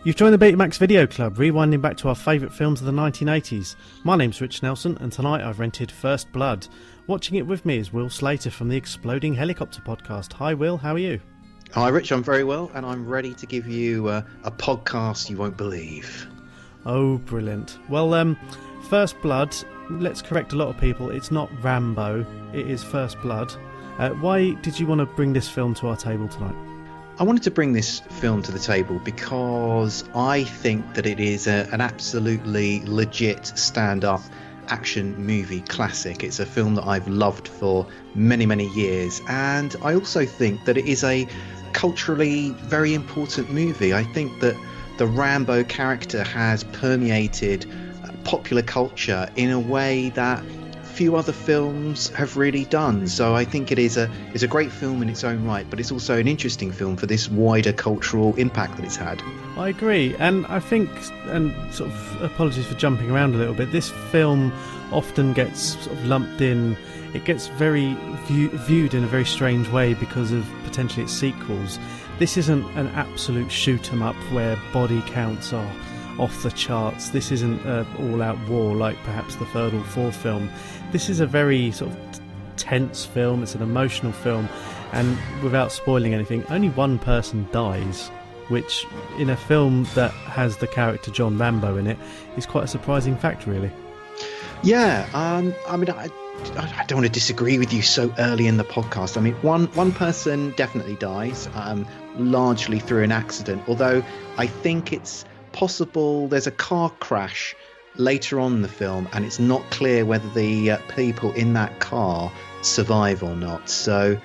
You've joined the Betamax Video Club, rewinding back to our favourite films of the 1980s. My name's Rich Nelson, and tonight I've rented First Blood. Watching it with me is Will Slater from the Exploding Helicopter podcast. Hi Will, how are you? Hi Rich, I'm very well, and I'm ready to give you a podcast you won't believe. Oh, brilliant. Well, First Blood, let's correct a lot of people, it's not Rambo, it is First Blood. Why did you want to bring this film to our table tonight? I wanted to bring this film to the table because I think that it is an absolutely legit stand-up action movie classic. It's a film that I've loved for many, many years, and I also think that it is a culturally very important movie. I think that the Rambo character has permeated popular culture in a way that few other films have really done. So I think it is a great film in its own right, but it's also an interesting film for this wider cultural impact that it's had. I agree, and I think, and sort of apologies for jumping around a little bit, this film often gets sort of lumped in, it gets very viewed in a very strange way because of potentially its sequels. This isn't an absolute shoot 'em up where body counts are off the charts. This isn't an all-out war like perhaps the third or fourth film. This is a very sort of tense film, it's an emotional film, and without spoiling anything, only one person dies, which in a film that has the character John Rambo in it is quite a surprising fact, really. Yeah, I mean, I don't want to disagree with you so early in the podcast. I mean, one person definitely dies, largely through an accident, although I think it's possible there's a car crash later on in the film and it's not clear whether the people in that car survive or not, so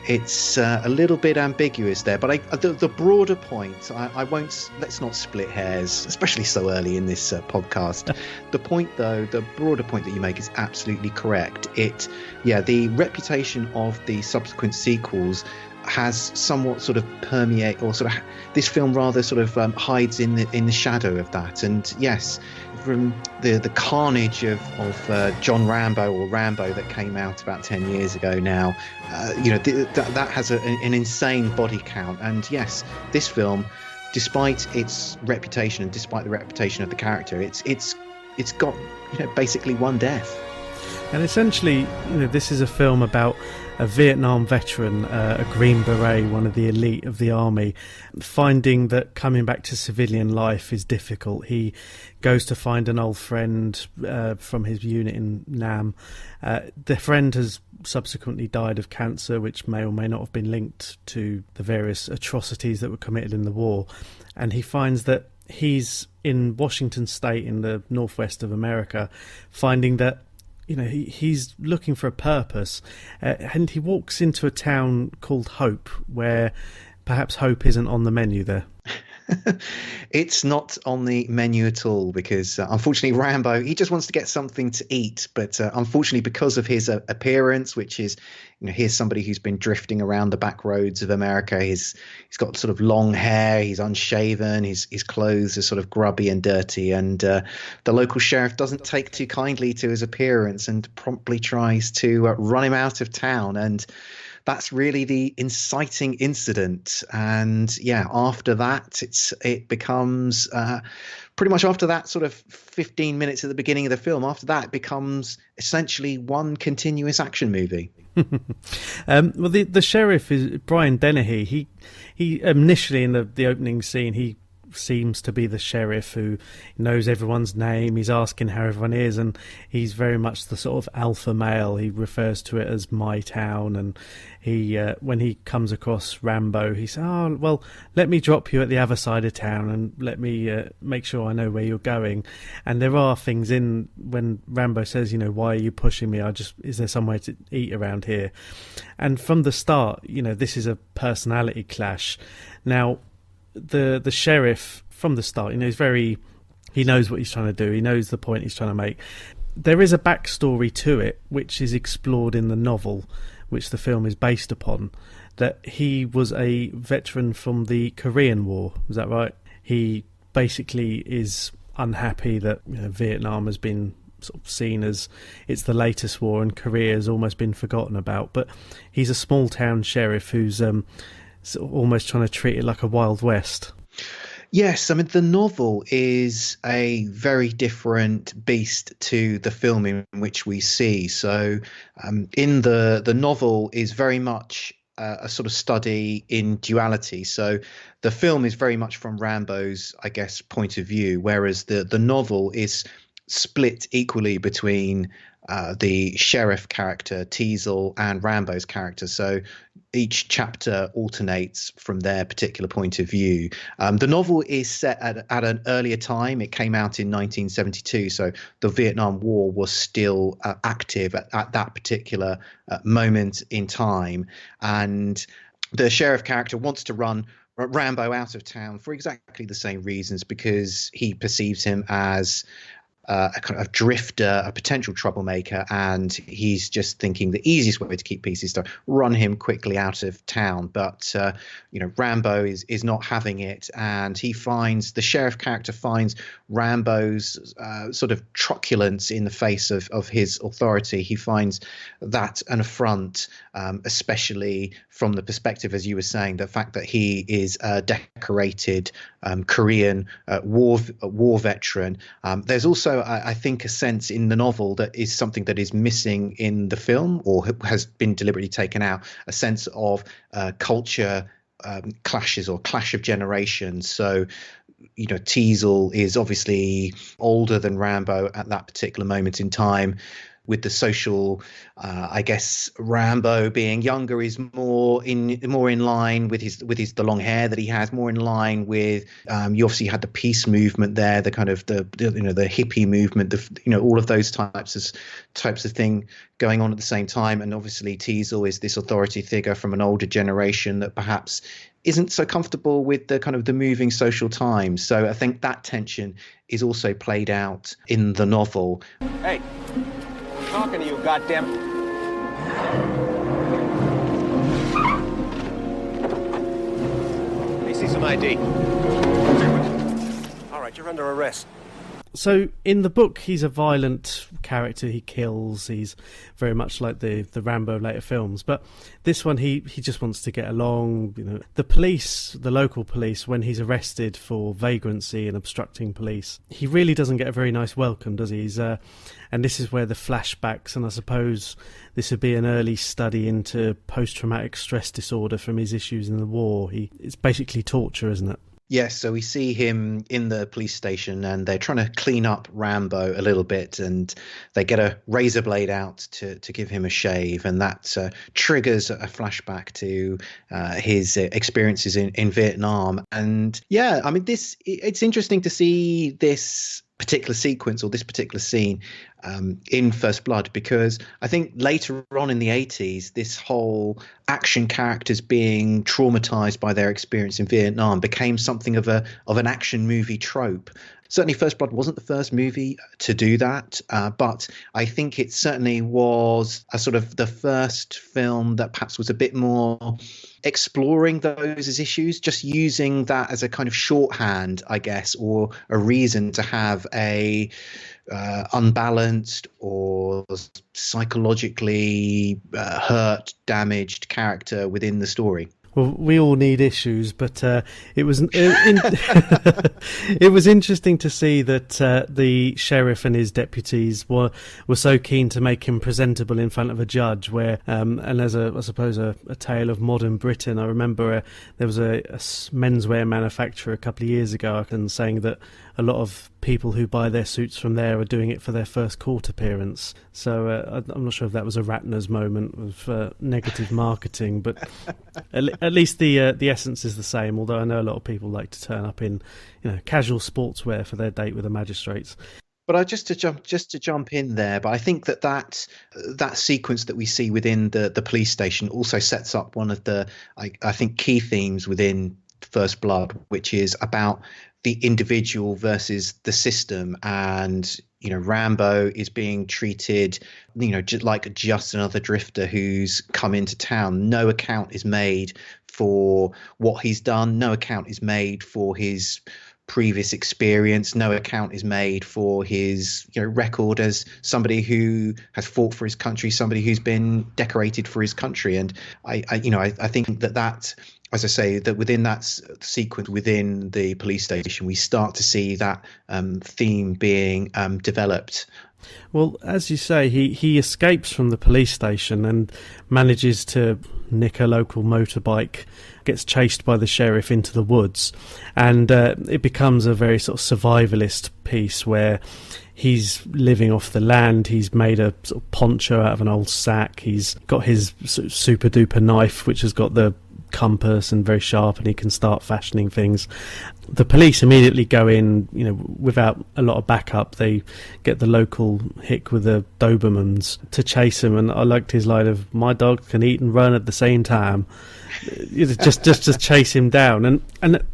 it's a little bit ambiguous there. But the broader point, I won't, let's not split hairs, especially so early in this podcast. The broader point that you make is absolutely correct. The reputation of the subsequent sequels has somewhat sort of permeate, or sort of this film rather sort of hides in the shadow of that. And yes, from the carnage of John Rambo, or Rambo, that came out about 10 years ago now, that has an insane body count. And yes, this film, despite its reputation and despite the reputation of the character, it's got basically one death. And essentially, this is a film about a Vietnam veteran, a Green Beret, one of the elite of the army, finding that coming back to civilian life is difficult. He goes to find an old friend from his unit in Nam. The friend has subsequently died of cancer, which may or may not have been linked to the various atrocities that were committed in the war. And he finds that he's in Washington State in the northwest of America, finding that he's looking for a purpose, and he walks into a town called Hope, where perhaps hope isn't on the menu there. It's not on the menu at all, because unfortunately Rambo, he just wants to get something to eat, but unfortunately because of his appearance, which is, here's somebody who's been drifting around the back roads of America. He's got sort of long hair, he's unshaven, his clothes are sort of grubby and dirty, and the local sheriff doesn't take too kindly to his appearance and promptly tries to run him out of town. And that's really the inciting incident. And yeah, after that, it becomes pretty much, after that sort of 15 minutes at the beginning of the film, after that it becomes essentially one continuous action movie. Well, the sheriff is Brian Dennehy. He initially in the opening scene, he seems to be the sheriff who knows everyone's name. He's asking how everyone is, and he's very much the sort of alpha male. He refers to it as my town, and he when he comes across Rambo, he says, "Oh, well, let me drop you at the other side of town and let me make sure I know where you're going." And there are things in when Rambo says, "Why are you pushing me? Is there somewhere to eat around here?" And from the start, this is a personality clash. Now, the sheriff from the start, he knows what he's trying to do. He knows the point he's trying to make. There is a backstory to it, which is explored in the novel, which the film is based upon, that he was a veteran from the Korean War. Is that right? He basically is unhappy that Vietnam has been sort of seen as it's the latest war and Korea has almost been forgotten about. But he's a small town sheriff who's sort of almost trying to treat it like a Wild West. Yes, I mean the novel is a very different beast to the film in which we see. So, in the novel is very much a sort of study in duality. So, the film is very much from Rambo's, I guess, point of view, whereas the novel is split equally between the sheriff character Teasel and Rambo's character. So each chapter alternates from their particular point of view. The novel is set at an earlier time. It came out in 1972, so the Vietnam War was still active at that particular moment in time. And the sheriff character wants to run Rambo out of town for exactly the same reasons, because he perceives him as a kind of drifter, a potential troublemaker, and he's just thinking the easiest way to keep peace is to run him quickly out of town. But Rambo is not having it, and the sheriff character finds Rambo's sort of truculence in the face of his authority. He finds that an affront, especially from the perspective, as you were saying, the fact that he is a decorated Korean war veteran. There's also, I think, a sense in the novel that is something that is missing in the film, or has been deliberately taken out, a sense of culture clashes or clash of generations. So, Teasel is obviously older than Rambo at that particular moment in time. With the social, I guess Rambo being younger is more in line with the long hair that he has, more in line with you obviously had the peace movement there, the kind of the hippie movement, all of those types of thing going on at the same time. And obviously Teasel is this authority figure from an older generation that perhaps isn't so comfortable with the kind of the moving social times. So I think that tension is also played out in the novel. Hey, I'm talking to you, goddamn. They see some ID. All right, you're under arrest. So in the book, he's a violent character. He kills. He's very much like the Rambo later films. But this one, he just wants to get along. The police, the local police, when he's arrested for vagrancy and obstructing police, he really doesn't get a very nice welcome, does he? And this is where the flashbacks, and I suppose this would be an early study into post-traumatic stress disorder from his issues in the war. It's basically torture, isn't it? Yes, so we see him in the police station, and they're trying to clean up Rambo a little bit, and they get a razor blade out to give him a shave, and that triggers a flashback to his experiences in Vietnam. And yeah, I mean, it's interesting to see this particular sequence or this particular scene in First Blood, because I think later on in the 80s, this whole action characters being traumatized by their experience in Vietnam became something of an action movie trope. Certainly First Blood wasn't the first movie to do that, but I think it certainly was a sort of the first film that perhaps was a bit more exploring those as issues, just using that as a kind of shorthand, I guess, or a reason to have a unbalanced or psychologically hurt, damaged character within the story. Well, we all need issues, but it was it was interesting to see that the sheriff and his deputies were so keen to make him presentable in front of a judge. Where and as I suppose a tale of modern Britain, I remember there was a menswear manufacturer a couple of years ago and saying that a lot of people who buy their suits from there are doing it for their first court appearance. So I'm not sure if that was a Ratner's moment of negative marketing, but at least the essence is the same. Although I know a lot of people like to turn up in casual sportswear for their date with the magistrates. But just to jump in there, but I think that sequence that we see within the police station also sets up one of the I think key themes within First Blood, which is about the individual versus the system. And Rambo is being treated like just another drifter who's come into town. No account is made for what he's done. No account is made for his previous experience. No account is made for his record as somebody who has fought for his country, somebody who's been decorated for his country. And I think that as I say, that within that sequence within the police station, we start to see that theme being developed. Well, as you say, he escapes from the police station and manages to nick a local motorbike, gets chased by the sheriff into the woods, and it becomes a very sort of survivalist piece where he's living off the land. He's made a sort of poncho out of an old sack. He's got his sort of super duper knife, which has got the compass and very sharp, and he can start fashioning things. The police immediately go in, without a lot of backup. They get the local hick with the Dobermans to chase him, and I liked his line of "my dog can eat and run at the same time." just to chase him down, and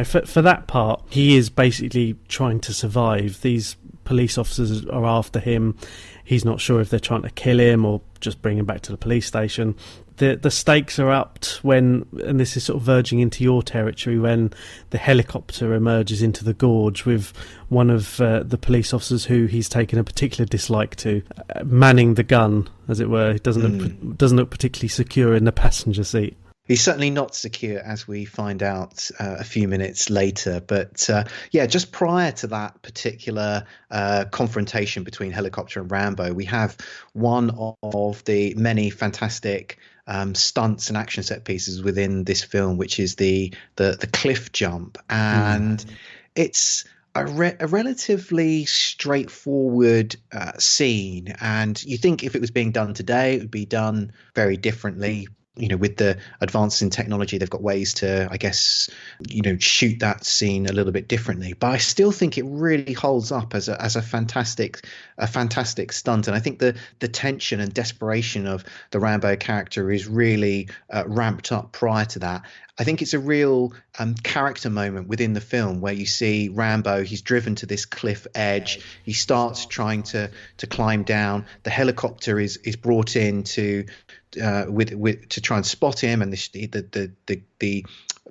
for that part, he is basically trying to survive. These police officers are after him. He's not sure if they're trying to kill him or just bring him back to the police station. The stakes are upped when, and this is sort of verging into your territory, when the helicopter emerges into the gorge with one of the police officers who he's taken a particular dislike to, manning the gun, as it were. He doesn't look particularly secure in the passenger seat. He's certainly not secure, as we find out a few minutes later. But just prior to that particular confrontation between Helicopter and Rambo, we have one of the many fantastic stunts and action set pieces within this film, which is the cliff jump. And it's a relatively straightforward scene. And you think if it was being done today, it would be done very differently. With the advances in technology, they've got ways to, I guess, shoot that scene a little bit differently. But I still think it really holds up as a fantastic stunt. And I think the tension and desperation of the Rambo character is really ramped up prior to that. I think it's a real character moment within the film where you see Rambo. He's driven to this cliff edge. He starts trying to climb down. The helicopter is brought in to try and spot him, and the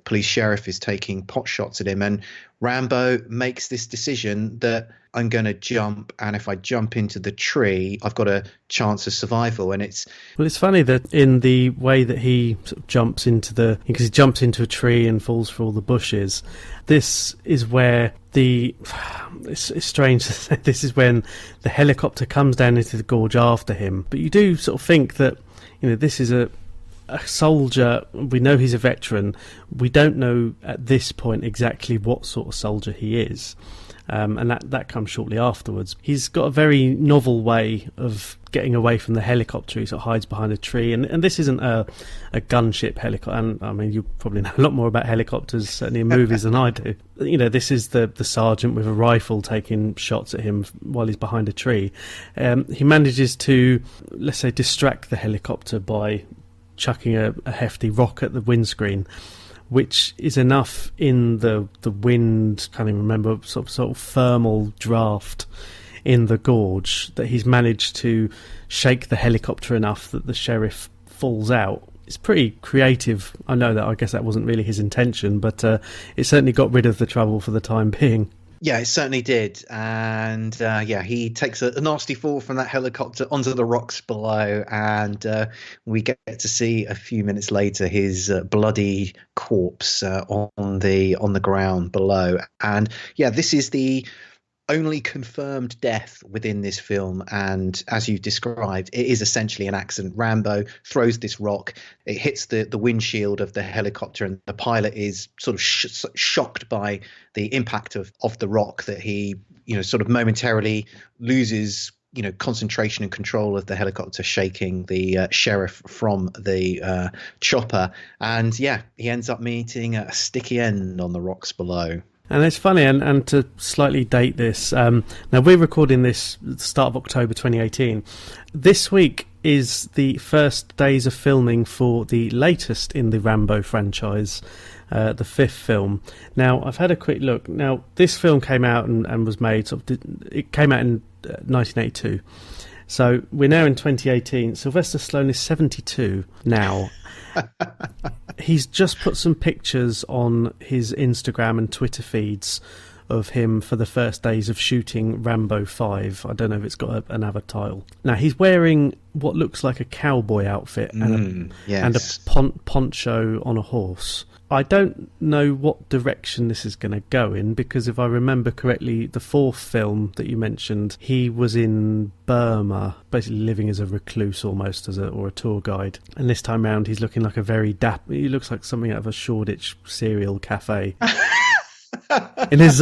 police sheriff is taking pot shots at him, and Rambo makes this decision that I'm going to jump, and if I jump into the tree, I've got a chance of survival. And it's funny that in the way that he sort of jumps because he jumps into a tree and falls through all the bushes. This is where it's strange to say, this is when the helicopter comes down into the gorge after him. But you do sort of think that this is a soldier. We know he's a veteran. We don't know at this point exactly what sort of soldier he is. And that comes shortly afterwards. He's got a very novel way of getting away from the helicopter. He sort of hides behind a tree. And this isn't a gunship helicopter. And I mean, you probably know a lot more about helicopters, certainly in movies, than I do. This is the sergeant with a rifle taking shots at him while he's behind a tree. He manages to, let's say, distract the helicopter by chucking a hefty rock at the windscreen, which is enough in the wind, can't even remember, sort of thermal draft in the gorge, that he's managed to shake the helicopter enough that the sheriff falls out. It's pretty creative. I know that, I guess that wasn't really his intention, but it certainly got rid of the trouble for the time being. Yeah, it certainly did. And he takes a nasty fall from that helicopter onto the rocks below. And we get to see a few minutes later his bloody corpse on the ground below. And this is the only confirmed death within this film, and as you described, it is essentially an accident. Rambo throws this rock, it hits the windshield of the helicopter, and the pilot is sort of shocked by the impact of the rock, that he sort of momentarily loses concentration and control of the helicopter, shaking the sheriff from the chopper, and he ends up meeting a sticky end on the rocks below. And it's funny, and to slightly date this, now we're recording this at the start of October 2018. This week is the first days of filming for the latest in the Rambo franchise, the fifth film. Now, I've had a quick look. Now, this film came out and was made, it came out in 1982. So we're now in 2018. Sylvester Stallone is 72 now. He's just put some pictures on his Instagram and Twitter feeds of him for the first days of shooting Rambo 5. I don't know if it's got another title. Now, he's wearing what looks like a cowboy outfit and a poncho on a horse. I don't know what direction this is going to go in, because if I remember correctly, the fourth film that you mentioned, he was in Burma, basically living as a recluse almost, or a tour guide. And this time round, he's looking like a very he looks like something out of a Shoreditch cereal cafe. In his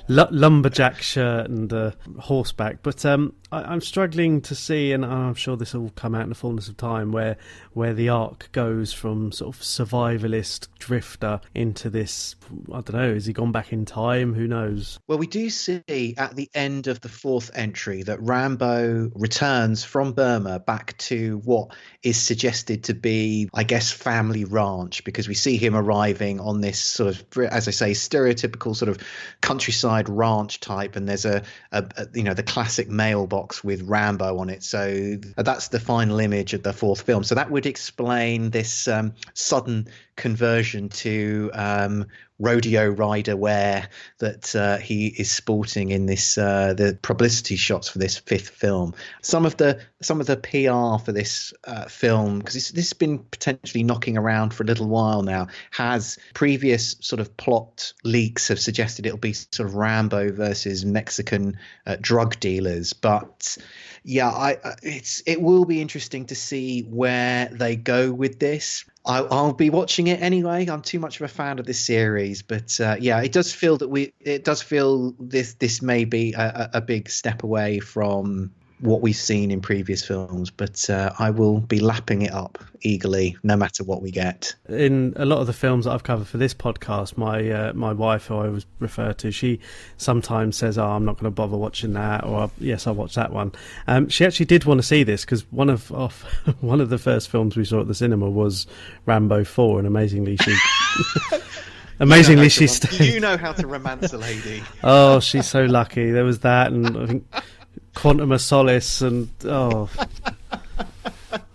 lumberjack shirt and horseback. But I'm struggling to see, and I'm sure this will come out in the fullness of time, where the arc goes from sort of survivalist drifter into this, I don't know, has he gone back in time? Who knows? Well, we do see at the end of the fourth entry that Rambo returns from Burma back to what is suggested to be, I guess, family ranch, because we see him arriving on this sort of, as I say, stereotypical sort of countryside ranch type, and there's a the classic mailbox with Rambo on it. So that's the final image of the fourth film. So that would explain this sudden conversion to rodeo rider wear that he is sporting in this the publicity shots for this fifth film. Some of the PR for this film, because this has been potentially knocking around for a little while now, has previous sort of plot leaks have suggested it'll be sort of Rambo versus Mexican drug dealers. But yeah, it will be interesting to see where they go with this. I'll be watching it anyway. I'm too much of a fan of this series, but it does feel this may be a big step away from what we've seen in previous films, but I will be lapping it up eagerly no matter what we get. In a lot of the films that I've covered for this podcast, my wife, who I always refer to, she sometimes says, I'm not going to bother watching that, or yes, I'll watch that one. She actually did want to see this, because one of the first films we saw at the cinema was Rambo 4, and amazingly she she stayed. You know how to romance a lady. Oh, she's so lucky. There was that, and I think Quantum of Solace, and I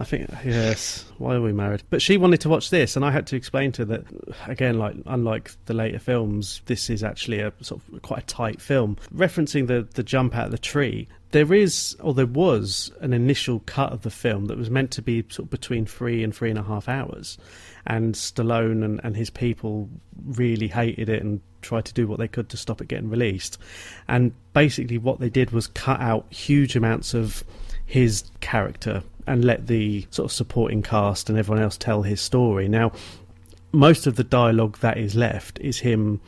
think, yes, why are we married? But she wanted to watch this, and I had to explain to her that, again, like unlike the later films, this is actually a sort of quite a tight film. Referencing the jump out of the tree, there was an initial cut of the film that was meant to be sort of between 3 and 3.5 hours, and Stallone and his people really hated it and tried to do what they could to stop it getting released. And basically what they did was cut out huge amounts of his character and let the sort of supporting cast and everyone else tell his story. Now, most of the dialogue that is left is him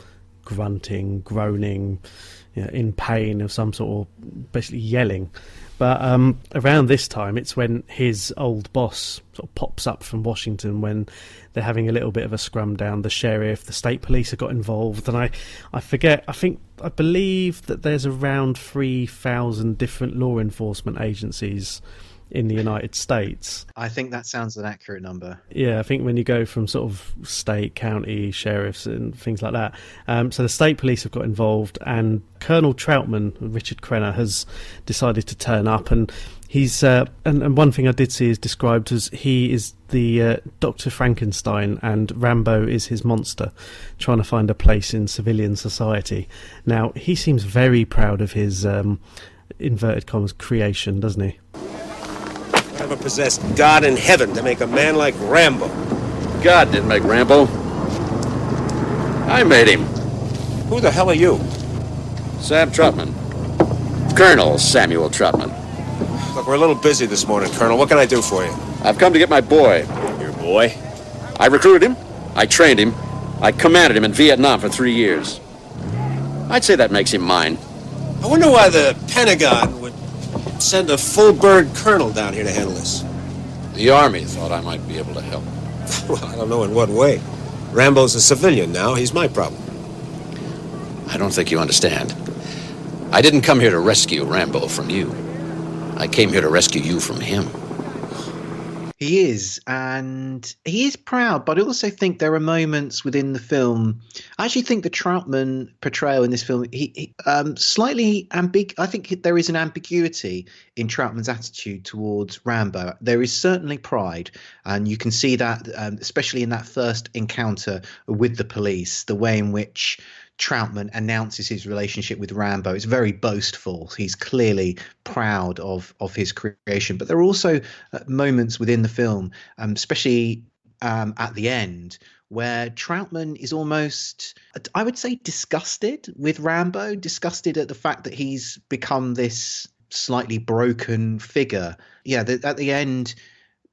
grunting, groaning, in pain of some sort, or basically yelling. But around this time, it's when his old boss sort of pops up from Washington, when they're having a little bit of a scrum down. The sheriff, the state police have got involved, and I believe that there's around 3,000 different law enforcement agencies in the United States. I think that sounds an accurate number. Yeah, I think when you go from sort of state, county, sheriffs and things like that. So the state police have got involved, and Colonel Troutman, Richard Crenna, has decided to turn up, and he's and one thing I did see is described as he is the Dr. Frankenstein, and Rambo is his monster, trying to find a place in civilian society. Now, he seems very proud of his inverted commas creation, doesn't he? Never possessed God in heaven to make a man like Rambo. God didn't make Rambo. I made him. Who the hell are you? Sam Trotman. Colonel Samuel Trotman. Look, we're a little busy this morning, Colonel. What can I do for you? I've come to get my boy. Your boy? I recruited him. I trained him. I commanded him in Vietnam for 3 years. I'd say that makes him mine. I wonder why the Pentagon would send a full-bird colonel down here to handle this. The Army thought I might be able to help. Well, I don't know in what way. Rambo's a civilian now. He's my problem. I don't think you understand. I didn't come here to rescue Rambo from you. I came here to rescue you from him. He is, and he is proud, but I also think there are moments within the film. I actually think the Troutman portrayal in this film, he slightly ambiguous. I think there is an ambiguity in Troutman's attitude towards Rambo. There is certainly pride, and you can see that, especially in that first encounter with the police, the way in which Troutman announces his relationship with Rambo. It's very boastful. He's clearly proud of his creation. But there are also moments within the film, especially at the end, where Troutman is almost, I would say, disgusted with Rambo, disgusted at the fact that he's become this slightly broken figure. Yeah, at the end,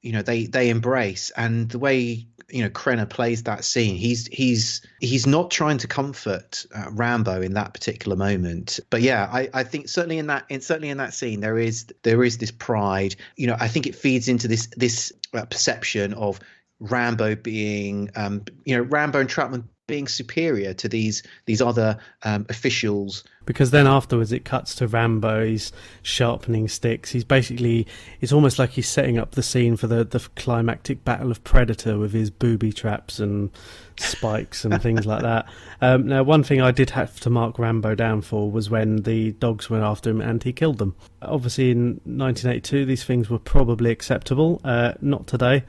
they embrace, and the way Krenner plays that scene, he's not trying to comfort Rambo in that particular moment. But yeah, I think certainly in that scene there is this pride. I think it feeds into this perception of Rambo being Rambo and Troutman being superior to these other officials. Because then afterwards it cuts to Rambo, he's sharpening sticks. It's almost like he's setting up the scene for the climactic battle of Predator with his booby traps and spikes and things like that. Now, one thing I did have to mark Rambo down for was when the dogs went after him and he killed them. Obviously in 1982 these things were probably acceptable, not today.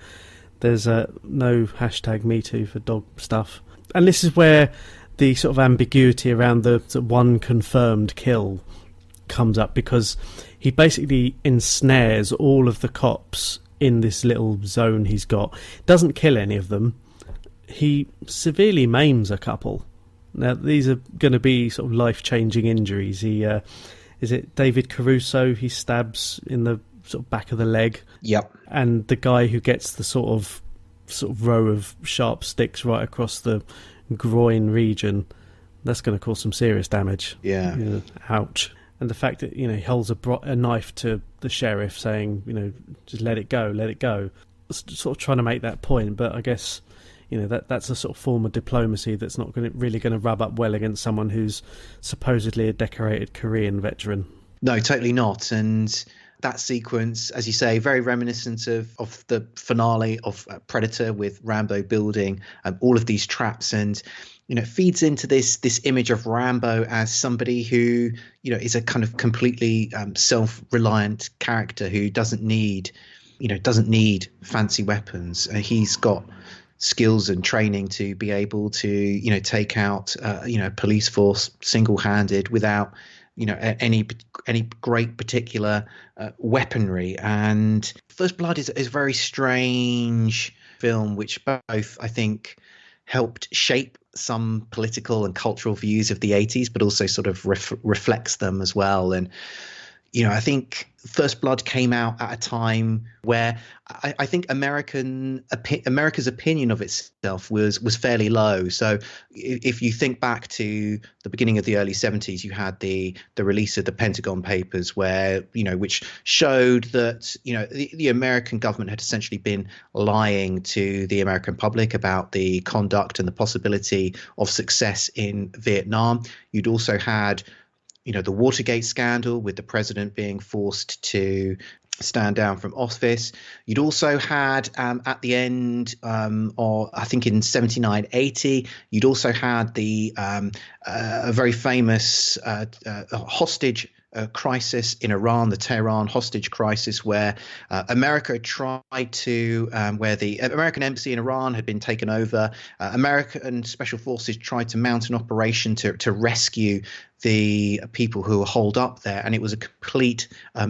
There's no hashtag #MeToo for dog stuff. And this is where the sort of ambiguity around the one confirmed kill comes up, because he basically ensnares all of the cops in this little zone he's got. Doesn't kill any of them. He severely maims a couple. Now, these are going to be sort of life-changing injuries. Is it David Caruso? He stabs in the sort of back of the leg. Yep. And the guy who gets the sort of row of sharp sticks right across the groin region, that's going to cause some serious damage. Yeah. Ouch. And the fact that he holds a knife to the sheriff, saying just let it go, sort of trying to make that point. But I guess that's a sort of form of diplomacy that's not really going to rub up well against someone who's supposedly a decorated Korean veteran. No, totally not. And that sequence, as you say, very reminiscent of the finale of Predator, with Rambo building all of these traps, and it feeds into this image of Rambo as somebody who is a kind of completely self-reliant character who doesn't need fancy weapons. He's got skills and training to be able to take out a police force single-handed without any great particular weaponry. And First Blood is a very strange film, which both, I think, helped shape some political and cultural views of the 80s, but also sort of reflects them as well. And I think First Blood came out at a time where I think America's opinion of itself was fairly low. So if you think back to the beginning of the early 70s, you had the release of the Pentagon Papers, where which showed that the American government had essentially been lying to the American public about the conduct and the possibility of success in Vietnam. You'd also had the Watergate scandal, with the president being forced to stand down from office. You'd also had at the end, or I think in 79, 80, you'd also had the a very famous hostage crisis in Iran, the Tehran hostage crisis, where America tried to, where the American embassy in Iran had been taken over. American special forces tried to mount an operation to rescue the people who were holed up there, and it was a complete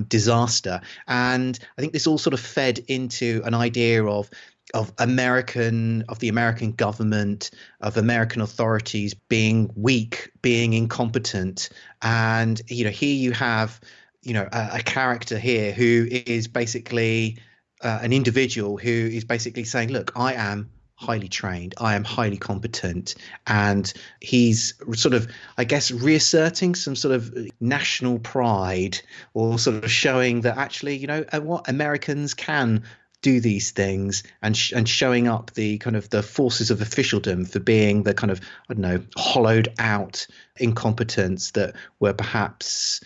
disaster. And I think this all sort of fed into an idea of the American government, of American authorities being weak, being incompetent. And here you have a character here who is basically an individual who is basically saying, look, I am highly trained, I am highly competent. And he's sort of, I guess, reasserting some sort of national pride, or sort of showing that actually, what Americans can do these things, and showing up the kind of the forces of officialdom for being the kind of, I don't know, hollowed out incompetence that were perhaps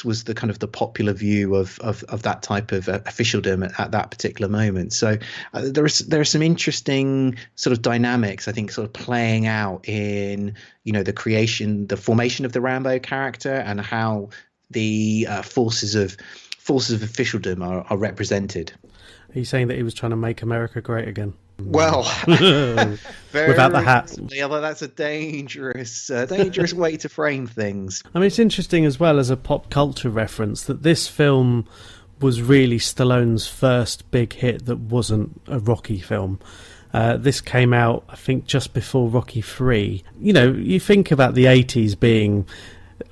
was the kind of the popular view of that type of officialdom at that particular moment. So there are some interesting sort of dynamics, I think, sort of playing out in the formation of the Rambo character, and how the forces of officialdom are represented. Are you saying that he was trying to make America great again? Well, without the hat. Yeah, well, that's a dangerous way to frame things. I mean, it's interesting as well as a pop culture reference that this film was really Stallone's first big hit that wasn't a Rocky film. This came out, I think, just before Rocky 3. You know, you think about the 80s being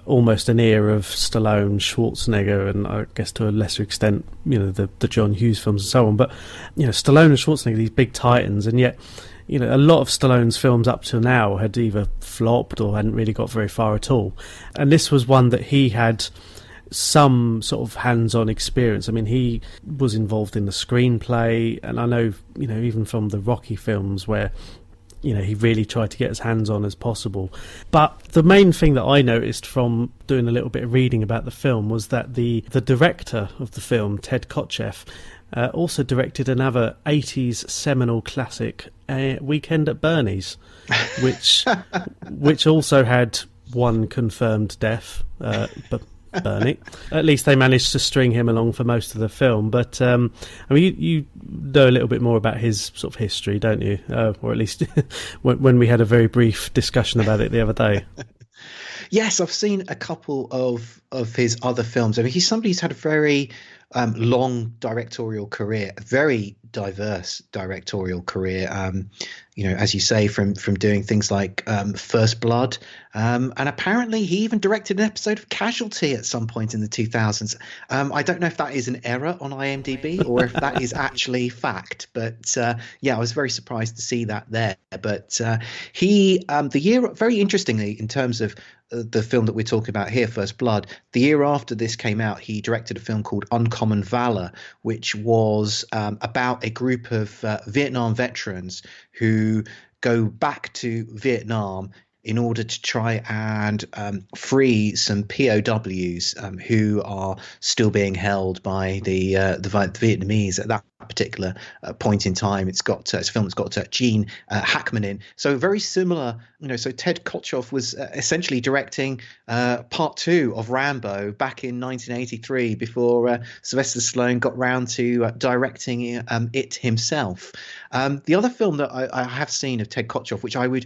almost an era of Stallone, Schwarzenegger, and I guess to a lesser extent, you know, the John Hughes films and so on. But, you know, Stallone and Schwarzenegger, these big titans, and yet, you know, a lot of Stallone's films up till now had either flopped or hadn't really got very far at all. And this was one that he had some sort of hands-on experience. I mean, he was involved in the screenplay, and I know, you know, even from the Rocky films where, you know, he really tried to get as hands-on as possible. But the main thing that I noticed from doing a little bit of reading about the film was that the director of the film, Ted Kotcheff, also directed another 80s seminal classic, Weekend at Bernie's, which also had one confirmed death, but Bernie. At least they managed to string him along for most of the film. But I mean, you know a little bit more about his sort of history, don't you? Or at least when we had a very brief discussion about it the other day. Yes, I've seen a couple of his other films. I mean, he's somebody who's had a very long directorial career, a very diverse directorial career. You know, as you say, from doing things like First Blood, and apparently he even directed an episode of Casualty at some point in the 2000s. I don't know if that is an error on IMDb or if that is actually fact, but yeah, I was very surprised to see that there. But he, the year, very interestingly, in terms of the film that we're talking about here, First Blood, the year after this came out, he directed a film called Uncommon Valor, which was about a group of Vietnam veterans who go back to Vietnam in order to try and free some POWs who are still being held by the Vietnamese at that particular point in time. It's a film that's got Gene Hackman in. So very similar, you know. So Ted Kotcheff was essentially directing part 2 of Rambo back in 1983 before Sylvester Stallone got round to directing it himself. The other film that I have seen of Ted Kotcheff, which I would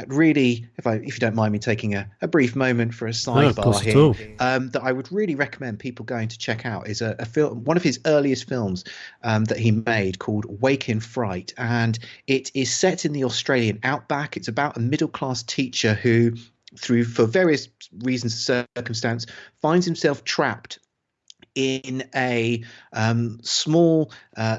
really, if you don't mind me taking a brief moment for a sidebar here, that I would really recommend people going to check out is a film, one of his earliest films that he made called Wake in Fright, and it is set in the Australian outback. It's about a middle-class teacher who, for various reasons and circumstance, finds himself trapped in a small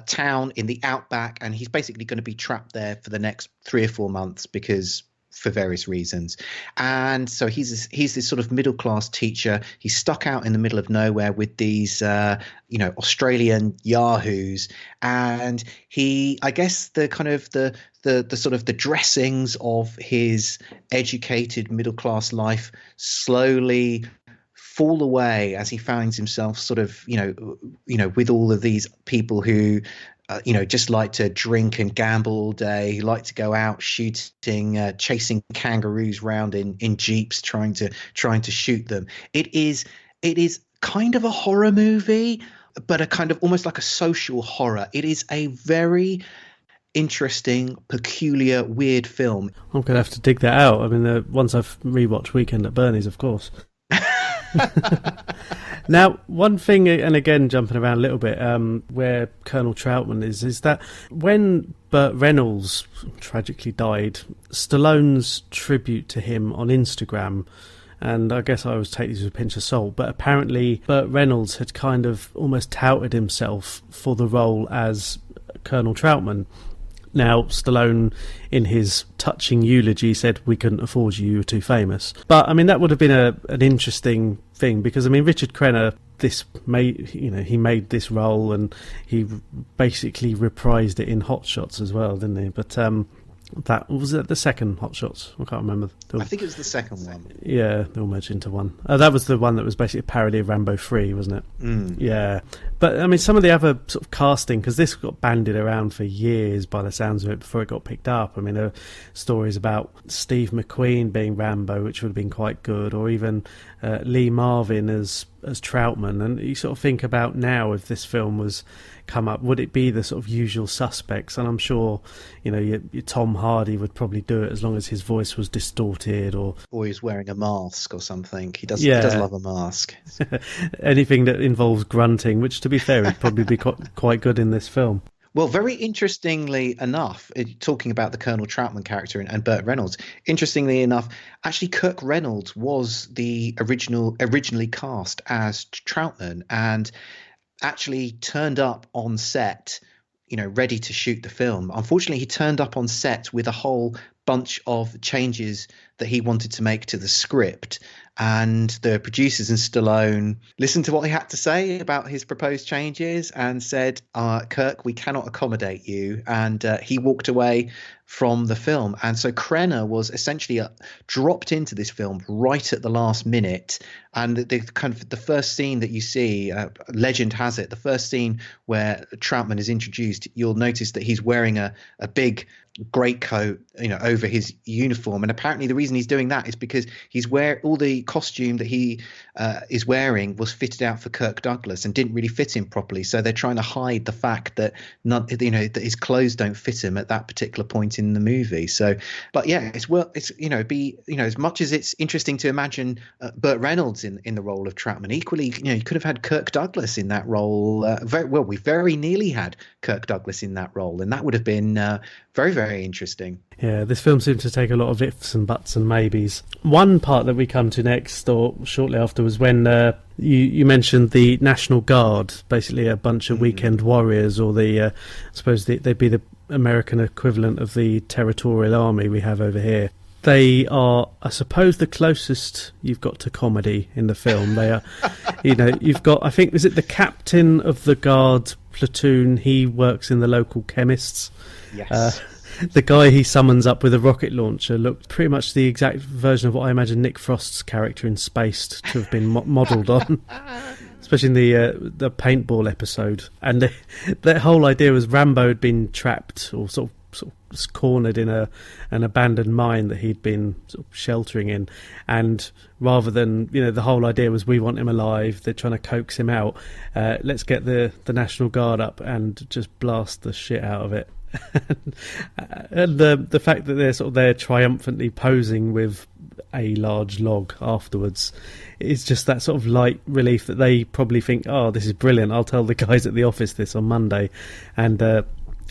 town in the outback, and he's basically going to be trapped there for the next 3 or 4 months because for various reasons. And so he's this sort of middle class teacher. He's stuck out in the middle of nowhere with these Australian yahoos, and I guess the kind of the sort of the dressings of his educated middle class life slowly fall away as he finds himself sort of with all of these people who just like to drink and gamble all day, like to go out shooting, chasing kangaroos around in jeeps, trying to shoot them. It is kind of a horror movie, but a kind of almost like a social horror. It is a very interesting, peculiar, weird film. I'm gonna have to dig that out. I mean, once I've rewatched Weekend at Bernie's, of course. Now, one thing, and again jumping around a little bit, where Colonel Troutman is that when Burt Reynolds tragically died, Stallone's tribute to him on Instagram, and I guess I always take these with a pinch of salt, but apparently Burt Reynolds had kind of almost touted himself for the role as Colonel Troutman. Now, Stallone, in his touching eulogy, said, "We couldn't afford you, you were too famous." But, I mean, that would have been an interesting thing, because, I mean, Richard Crenna, he made this role, and he basically reprised it in Hot Shots as well, didn't he? But that was it, the second Hot Shots? I can't remember. I think it was the second one. Yeah, they all merged into one. That was the one that was basically a parody of Rambo 3, wasn't it? Mm. Yeah. But, I mean, some of the other sort of casting, because this got bandied around for years by the sounds of it before it got picked up. I mean, there are stories about Steve McQueen being Rambo, which would have been quite good, or even Lee Marvin as Troutman. And you sort of think about now, if this film was come up, would it be the sort of usual suspects? And I'm sure, your Tom Hardy would probably do it as long as his voice was distorted, or he's wearing a mask or something. He does love a mask. Anything that involves grunting, which, to be fair, would probably be quite good in this film. Well, very interestingly enough, talking about the Colonel Troutman character and Burt Reynolds, interestingly enough, actually Kirk Reynolds was the originally cast as Troutman and actually turned up on set, ready to shoot the film. Unfortunately, he turned up on set with a whole bunch of changes that he wanted to make to the script. And the producers and Stallone listened to what he had to say about his proposed changes and said, Kirk, we cannot accommodate you. And he walked away from the film. And so Krenner was essentially dropped into this film right at the last minute. And the first scene that you see, legend has it, the first scene where Troutman is introduced, you'll notice that he's wearing a big greatcoat, over his uniform. And apparently the reason he's doing that is because all the costume that he is wearing was fitted out for Kirk Douglas and didn't really fit him properly. So they're trying to hide the fact that that his clothes don't fit him at that particular point in the movie. So, but yeah, it's as much as it's interesting to imagine Burt Reynolds in the role of Troutman, equally, you could have had Kirk Douglas in that role. We very nearly had Kirk Douglas in that role, and that would have been very, very interesting. Yeah, this film seems to take a lot of ifs and buts and maybes. One part that we come to next, or shortly after, was when you mentioned the National Guard, basically a bunch of weekend warriors, or I suppose they'd be the American equivalent of the Territorial Army we have over here. They are, I suppose, the closest you've got to comedy in the film. They are, you've got, I think, is it the captain of the guard platoon? He works in the local chemists. Yes. The guy he summons up with a rocket launcher looked pretty much the exact version of what I imagine Nick Frost's character in Spaced to have been modelled on, especially in the paintball episode. And the whole idea was Rambo had been trapped or sort of cornered in an abandoned mine that he'd been sort of sheltering in, and rather than the whole idea was we want him alive, they're trying to coax him out, let's get the National Guard up and just blast the shit out of it. And the fact that they're triumphantly posing with a large log afterwards is just that sort of light relief that they probably think, oh, this is brilliant, I'll tell the guys at the office this on Monday. And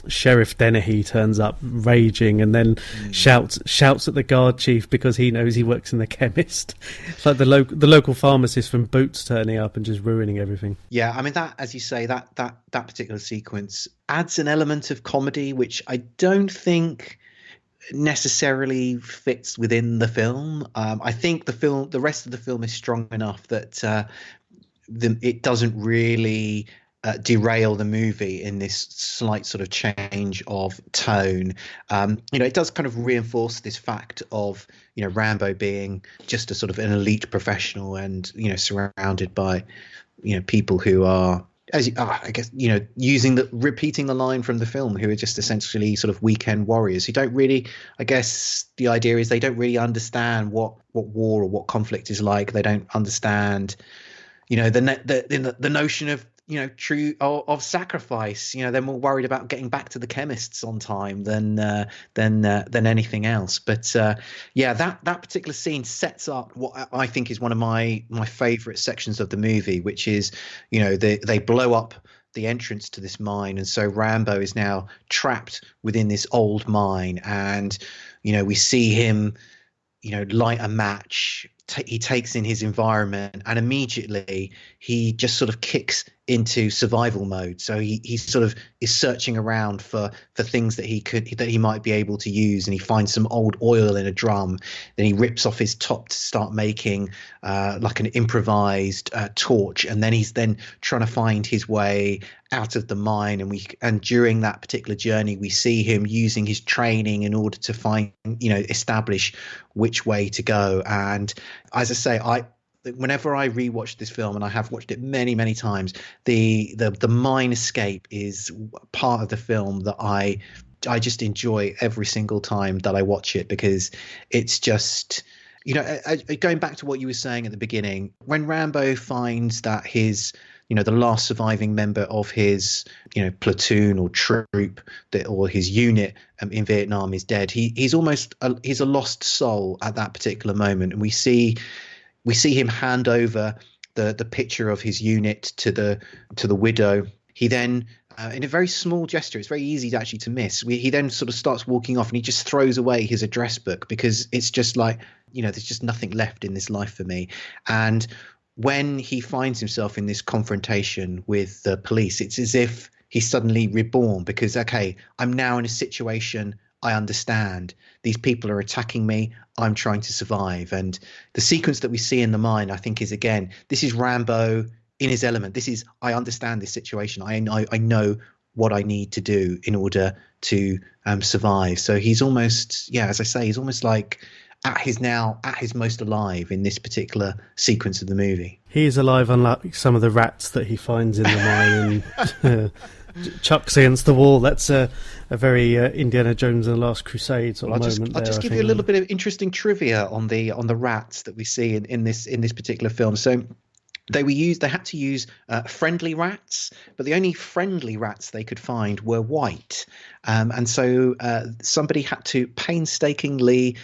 Sheriff Dennehy turns up raging and then shouts at the guard chief because he knows he works in the chemist. It's like the local pharmacist from Boots turning up and just ruining everything. Yeah, I mean, that, as you say, that particular sequence adds an element of comedy which I don't think necessarily fits within the film. I think the rest of the film is strong enough that it doesn't really derail the movie in this slight sort of change of tone. It does kind of reinforce this fact of Rambo being just a sort of an elite professional and surrounded by people who are, I guess, repeating the line from the film, who are just essentially sort of weekend warriors who don't really, I guess the idea is they don't really understand what war or what conflict is like. They don't understand the notion of true of sacrifice. They're more worried about getting back to the chemists on time than anything else. But that particular scene sets up what I think is one of my favorite sections of the movie, which is they blow up the entrance to this mine, and so Rambo is now trapped within this old mine, and we see him light a match. He takes in his environment, and immediately he just sort of kicks into survival mode. So he sort of is searching around for things that he might be able to use, and he finds some old oil in a drum. Then he rips off his top to start making like an improvised torch, and then he's trying to find his way out of the mine. And during that particular journey, we see him using his training in order to establish which way to go. And as I say, whenever I rewatch this film, and I have watched it many, many times, the mine escape is part of the film that I just enjoy every single time that I watch it, because it's just, going back to what you were saying at the beginning, when Rambo finds that his, the last surviving member of his, platoon or troop or his unit in Vietnam is dead, he's a lost soul at that particular moment. And we see him hand over the picture of his unit to the widow. He then in a very small gesture. It's very easy to actually to miss. He then sort of starts walking off, and he just throws away his address book because it's just like, there's just nothing left in this life for me. And when he finds himself in this confrontation with the police, it's as if he's suddenly reborn, because, okay, I'm now in a situation I understand. These people are attacking me. I'm trying to survive. And the sequence that we see in the mine, I think, is, again, this is Rambo in his element. This is, I understand this situation. I know what I need to do in order to survive. So he's almost, as I say, he's almost like at his most alive in this particular sequence of the movie. He is alive, unlike some of the rats that he finds in the mine and chucks against the wall. That's a very Indiana Jones and the Last Crusade sort of moment. I'll just give you a little bit of interesting trivia on the rats that we see in this particular film. So they had to use friendly rats, but the only friendly rats they could find were white. And so somebody had to painstakingly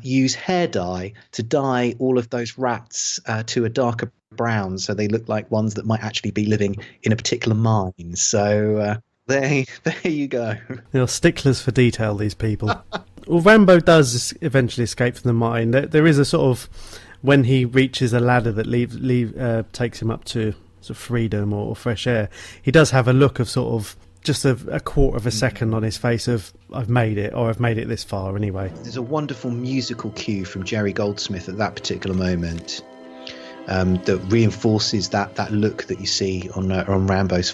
use hair dye to dye all of those rats to a darker brown, so they look like ones that might actually be living in a particular mine. So there you go. They're sticklers for detail, these people. Well, Rambo does eventually escape from the mine. There is a sort of, when he reaches a ladder that takes him up to sort of freedom or fresh air, he does have a look of sort of just a quarter of a second on his face of, I've made it, or I've made it this far anyway. There's a wonderful musical cue from Jerry Goldsmith at that particular moment that reinforces that look that you see on Rambo's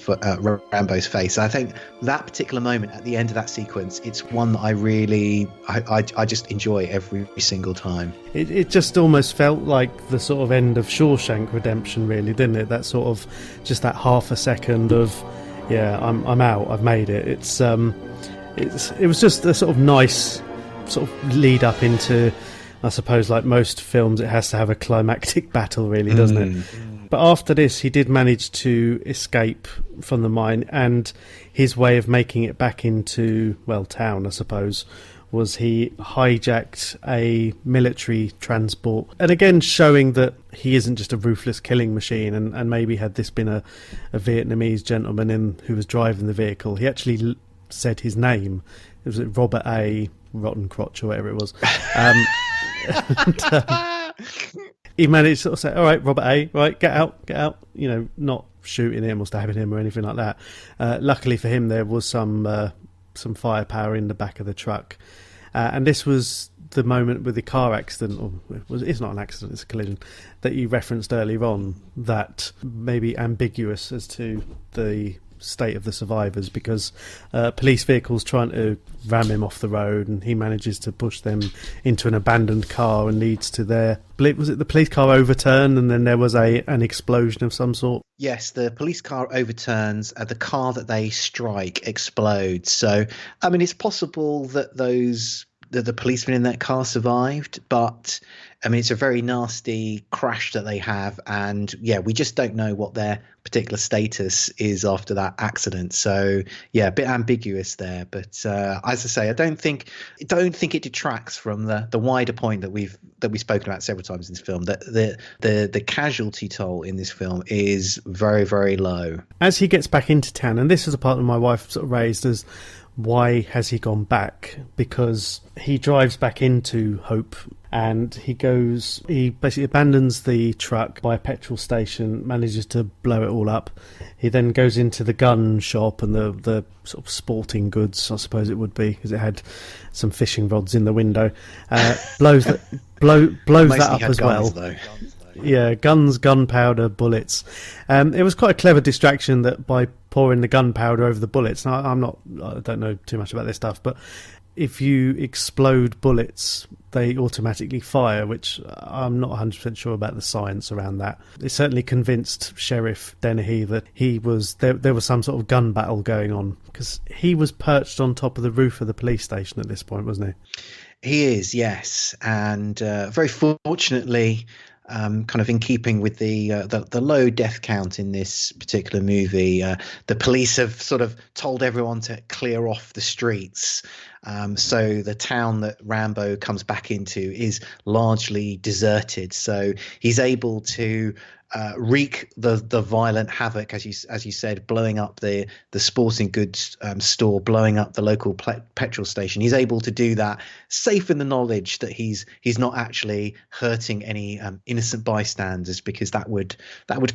face. I think that particular moment at the end of that sequence, it's one that I just enjoy every single time. It just almost felt like the sort of end of Shawshank Redemption, really, didn't it? That sort of, just that half a second of, I'm out, I've made it. It was just a sort of nice sort of lead up into, I suppose, like most films, it has to have a climactic battle, really, doesn't it? But after this, he did manage to escape from the mine, and his way of making it back into, town, I suppose, was he hijacked a military transport. And again, showing that he isn't just a ruthless killing machine, and maybe had this been a Vietnamese gentleman who was driving the vehicle, he actually said his name. It was Robert A. Rotten Crotch or whatever it was. He managed to sort of say, all right, Robert A., right, get out, not shooting him or stabbing him or anything like that. Luckily for him, there was some firepower in the back of the truck. And this was the moment with the car accident, it's not an accident, it's a collision, that you referenced earlier on, that may be ambiguous as to the state of the survivors, because police vehicles trying to ram him off the road, and he manages to push them into an abandoned car and leads to was it the police car overturned, and then there was an explosion of some sort? Yes, the police car overturns, the car that they strike explodes. So I mean, it's possible that the policemen in that car survived, but I mean, it's a very nasty crash that they have, and we just don't know what their particular status is after that accident. So a bit ambiguous there, but as I say, I don't think it detracts from the wider point that we've spoken about several times in this film, that the casualty toll in this film is very, very low. As he gets back into town, and this is a part that my wife sort of raised as, why has he gone back? Because he drives back into Hope, and he basically abandons the truck by a petrol station, manages to blow it all up. He then goes into the gun shop and the sort of sporting goods, I suppose it would be, because it had some fishing rods in the window. Blows that up as well. Though. Yeah, guns, gunpowder, bullets. It was quite a clever distraction that by pouring the gunpowder over the bullets. Now, I don't know too much about this stuff, but if you explode bullets, they automatically fire, which I'm not 100% sure about the science around that. It certainly convinced Sheriff Dennehy that there was some sort of gun battle going on, because he was perched on top of the roof of the police station at this point, wasn't he? He is, yes, and very fortunately, kind of in keeping with the low death count in this particular movie, the police have sort of told everyone to clear off the streets. So the town that Rambo comes back into is largely deserted. So he's able to wreak the violent havoc, as you said, blowing up the sporting goods store, blowing up the local petrol station. He's able to do that safe in the knowledge that he's not actually hurting any innocent bystanders, because that would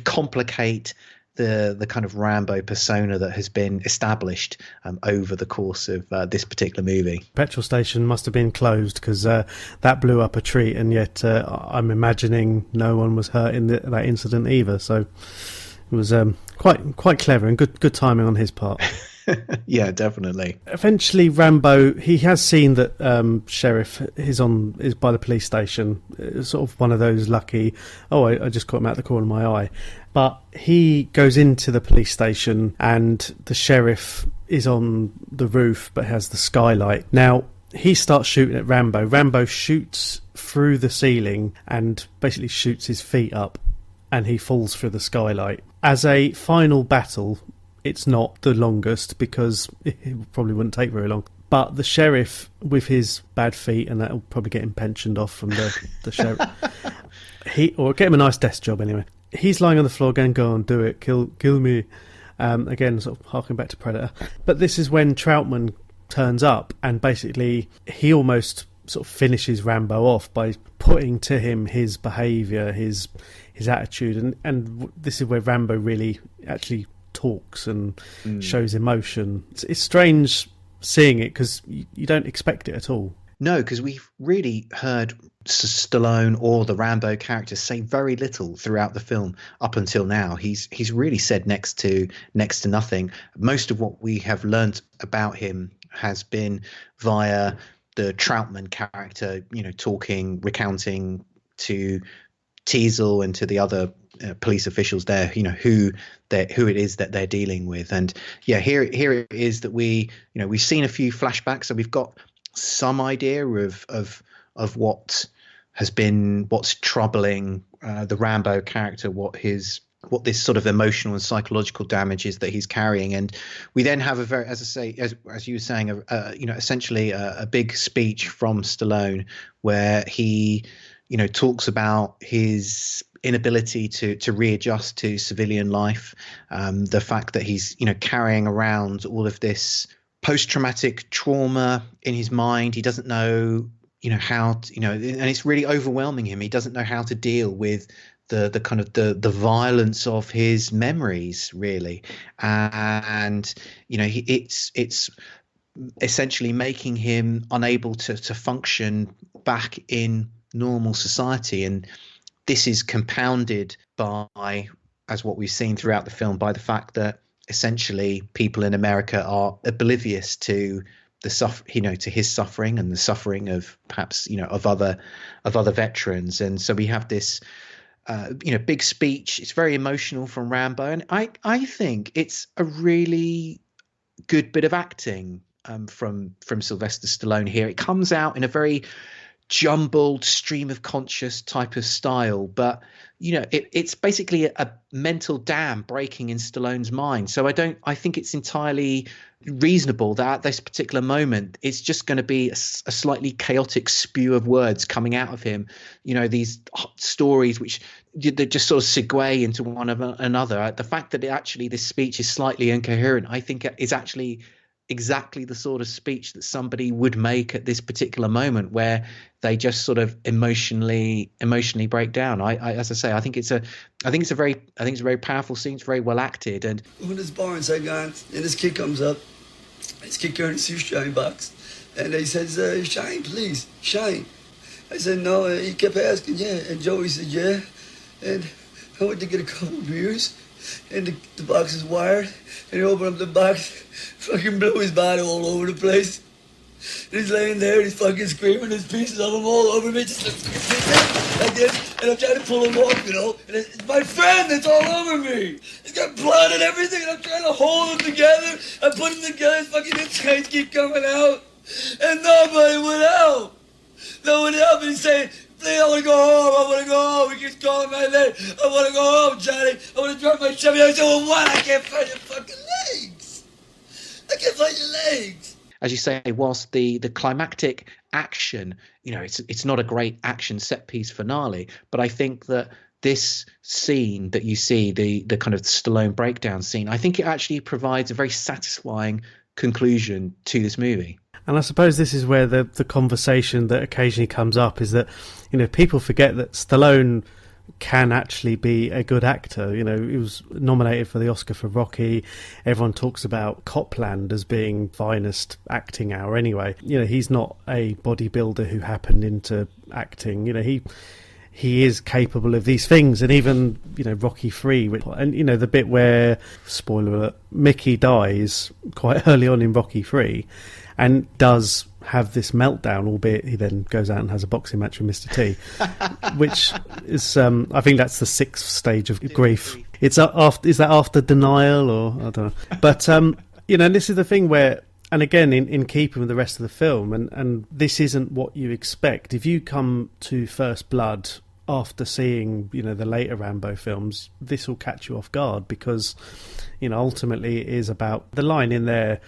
complicate the kind of Rambo persona that has been established over the course of this particular movie. Petrol station must have been closed because that blew up a tree, and yet I'm imagining no one was hurt in that incident either. So it was quite clever and good timing on his part. Yeah, definitely. Eventually, Rambo, he has seen that Sheriff is by the police station. It's sort of one of those lucky, I just caught him out the corner of my eye. But he goes into the police station and the sheriff is on the roof but has the skylight. Now, he starts shooting at Rambo. Rambo shoots through the ceiling and basically shoots his feet up, and he falls through the skylight. As a final battle, it's not the longest because it probably wouldn't take very long. But the sheriff, with his bad feet, and that'll probably get him pensioned off from the sheriff, or get him a nice desk job anyway. He's lying on the floor going, "Go on, do it, kill me." Again, sort of harking back to Predator. But this is when Troutman turns up, and basically he almost sort of finishes Rambo off by putting to him his behaviour, his attitude, and this is where Rambo really actually talks and shows emotion. It's strange seeing it because you don't expect it at all. No, because we've really heard Stallone or the Rambo character say very little throughout the film up until now. He's really said next to nothing. Most of what we have learned about him has been via the Troutman character, talking, recounting to Teasel and to the other police officials there, who it is that they're dealing with. And yeah, here it is that we've seen a few flashbacks, so we've got some idea of what's troubling the Rambo character, what this sort of emotional and psychological damage is that he's carrying. And we then have as you were saying, essentially a big speech from Stallone where he talks about his inability to readjust to civilian life, the fact that he's carrying around all of this post-traumatic trauma in his mind. He doesn't know how to, and it's really overwhelming him. He doesn't know how to deal with the kind of the violence of his memories, really. And it's essentially making him unable to function back in normal society. And this is compounded by, as what we've seen throughout the film, by the fact that essentially people in America are oblivious to to his suffering and the suffering of perhaps of other veterans. And so we have this big speech. It's very emotional from Rambo, and I think it's a really good bit of acting from Sylvester Stallone here. It comes out in a very jumbled stream of conscious type of style, but it's basically a mental dam breaking in Stallone's mind. So I think it's entirely reasonable that at this particular moment it's just going to be a slightly chaotic spew of words coming out of him, these stories which they just sort of segue into one of another. The fact that this speech is slightly incoherent, I think, is actually exactly the sort of speech that somebody would make at this particular moment, where they just sort of emotionally break down. As I say, I think it's a very powerful scene. It's very well acted. And when this bar in Saigon, and this kid comes up, this kid carrying a shoeshine box, and he says, "Shine, please, shine." I said, "No." He kept asking, "Yeah," and Joey said, "Yeah," and I went to get a couple of beers. And the box is wired, and he opened up the box, fucking blew his body all over the place. And he's laying there, and he's fucking screaming, there's pieces of him all over me, just like this, and I'm trying to pull him off, and it's my friend that's all over me. He's got blood and everything, and I'm trying to hold him together. I put him together, his fucking insides keep coming out, and nobody would help. No one helped, and he's saying, "Please, I want to go home. I want to go home." He keeps calling my name. "I want to go home, Johnny. I want to drop my Chevy." I said, "Well, what? I can't find your fucking legs. I can't find your legs." As you say, whilst the climactic action, it's not a great action set piece finale, but I think that this scene that you see, the kind of Stallone breakdown scene, I think it actually provides a very satisfying conclusion to this movie. And I suppose this is where the conversation that occasionally comes up is that, people forget that Stallone can actually be a good actor. He was nominated for the Oscar for Rocky. Everyone talks about Copland as being finest acting hour anyway. He's not a bodybuilder who happened into acting. He is capable of these things. And even, Rocky 3, and, the bit where, spoiler alert, Mickey dies quite early on in Rocky 3 and does have this meltdown, albeit he then goes out and has a boxing match with Mr. T, which is, I think that's the 6th stage of grief. Is that after denial, or I don't know. But, this is the thing where, and again, in keeping with the rest of the film, and this isn't what you expect. If you come to First Blood after seeing, the later Rambo films, this will catch you off guard, because, ultimately it is about the line in there